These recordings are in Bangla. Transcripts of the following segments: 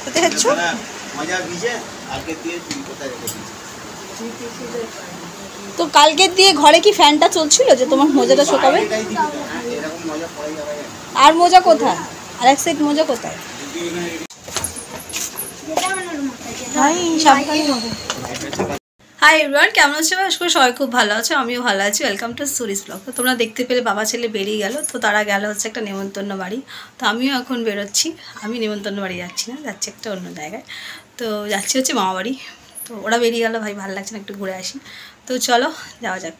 কোথায় যাচ্ছ? তো কালকে দিয়ে ঘরে কি ফ্যানটা চলছিল যে তোমার মোজাটা শুকাবে? আর মোজা কোথায়? আর এক সাইড মোজা কোথায়? হাই এভরিওয়ান, কেমন আছো? আশা করি সবাই খুব ভালো আছো, আমিও ভালো আছি। Welcome to Suri's blog. তো তোমরা দেখতে পেলে বাবা ছেলে বেরিয়ে গেল। তো তারা গেল হচ্ছে একটা নেমন্তন্ন বাড়ি। তো আমিও এখন বেরোচ্ছি। আমি নেমন্তন্ন বাড়ি যাচ্ছি না, যাচ্ছি একটা অন্য জায়গায়। তো যাচ্ছি হচ্ছে মামা বাড়ি। তো ওরা বেরিয়ে গেল, ভাই ভালো লাগছে না, একটু ঘুরে আসি। তো চলো যাওয়া যাক।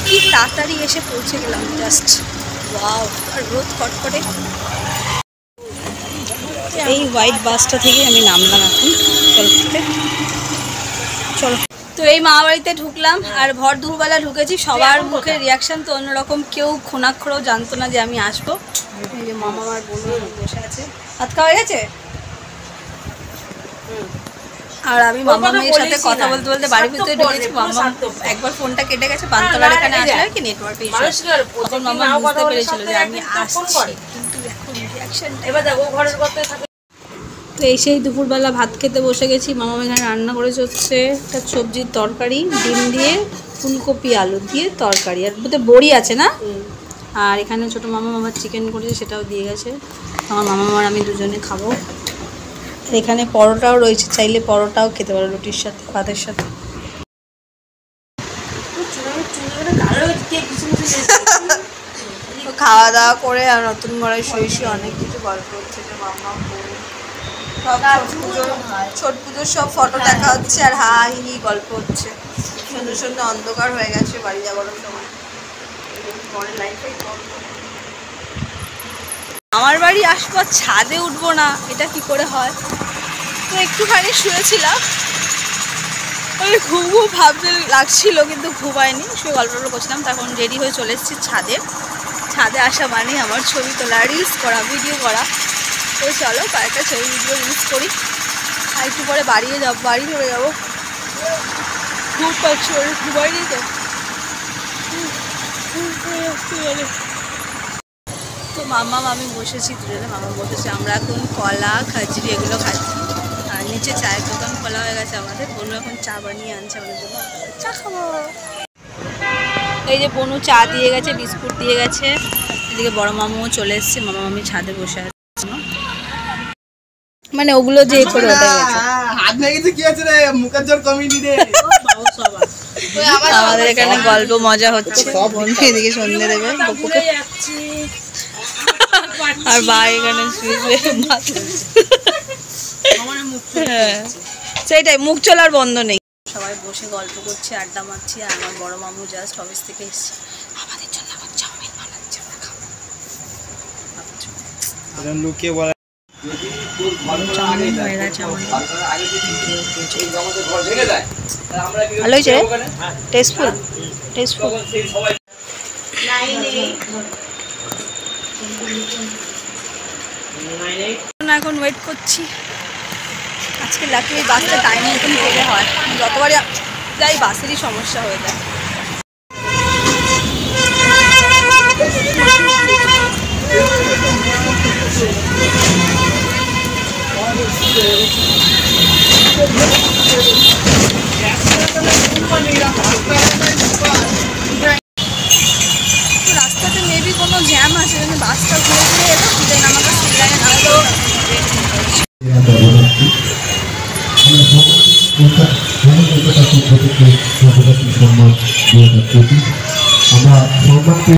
কি তাড়াতাড়ি এসে পৌঁছে গেলাম, জাস্ট ওয়াও। আর রোদ কটকটে। এই হোয়াইট বাসটা থেকে আমি নামলাম এখন চলতে। চলো। তো এই মামা বাড়িতে ঢুকলাম, আর ভর দুপুরবেলা ঢুকেছি। সবার মুখের রিয়াকশান তো অন্যরকম। কেউ খোনাক্ষরেও জানতো না যে আমি আসবো। এই যে মামা আমার বোন বসে আছে। ভাত খাওয়া গেছে? আর আমি মামা মেয়ের সাথে কথা বলতে বলতে বাড়ির ভিতরে ঢুকেছি। মামা একবার ফোনটা কেটে গেছে। পান্তলার এখানে আসলে কি নেটওয়ার্ক ইস্যু। তখন মামা বুঝতে পেরেছিল যে আমি আসছি, কিন্তু এখন রিয়াকশনটা এবার দেখো ঘরের কথা থাকে। তো এই সেই দুপুরবেলা ভাত খেতে বসে গেছি। মামা এখানে রান্না করেছে হচ্ছে একটা সবজির তরকারি, ডিম দিয়ে ফুলকপি আলু দিয়ে তরকারি, আর বোধহয় বড়ি আছে না। আর এখানে ছোটো মামা চিকেন করেছে, সেটাও দিয়ে গেছে। আমার মামা আর আমি দুজনে খাবো। এখানে পরোটাও রয়েছে, চাইলে পরোটাও খেতে পারো রুটির সাথে, ভাতের সাথে। খাওয়া দাওয়া করে আর নতুন ঘরে শুয়েছি, অনেক কিছু গল্প হচ্ছে যে মামা ছট পুজোর সব ফটো দেখা হচ্ছে, আর হাই হি গল্প হচ্ছে। সুন্দর সুন্দর অন্ধকার হয়ে গেছে বাড়ি যাওয়ার সময়। আমার বাড়ি আসবো, ছাদে উঠবো না, এটা কি করে হয়? তো একটুখানি শুয়েছিলাম, ওই ঘুম ঘুম ভাবতে লাগছিল, কিন্তু ঘুমায়নি, শুয়ে গল্প করছিলাম। তখন রেডি হয়ে চলে এসেছি ছাদে। ছাদে আসা মানে আমার ছবি তোলা, রিলস করা, ভিডিও করা। তো চলো কয়েকটা ছবি ভিডিও রিলস করি, আর একটু পরে বাড়ি ধরে যাবো। ঘুম পাচ্ছি, ওরা ঘুমায়নি তো। তো মামা মামি বসেছি দুজনে। মামা বসেছে, আমরা এখন কলা খাজুরি এগুলো খাচ্ছি। আর নিচে চায়ের দোকান খোলা হয়ে গেছে আমাদের। বনু এখন চা বানিয়ে আনছে আমাদের জন্য, চা খাবো। এই যে বনু চা দিয়ে গেছে, বিস্কুট দিয়ে গেছে। এদিকে বড় মামাও চলে এসছে, মামা মামি ছাদে বসে আছে। মানে ওগুলো যে করে ওটাই গেছে। আমাদের এখানে গল্প মজা হচ্ছে। বনু এদিকে সন্ধ্যে দেবে গপুকে, আর ভাই এখানে শুয়ে সেইটাই, মুখ চলার বন্ধ নেই। সবাই বসে গল্প করছে, আড্ডা মারছি। আর আমার বড় মামু জাস্ট অফিস থেকে এসছে, আমাদের জন্য আমার চাউমিন বানাচ্ছে। ভালো হয়েছে, টেস্টফুল টেস্টফুল। এখন ওয়েট করছি। আজকে লাকিলি বাসটা টাইম মতন পেলে হয়, যতবারই যাই বাসেরই সমস্যা হয়ে যায়। রাস্তাতে মেবি কোনো জ্যাম আছে, কিন্তু বাসটা ঘুরে ঘুরে এলো, দেন আমাকে সিলায় নামলো। আমরা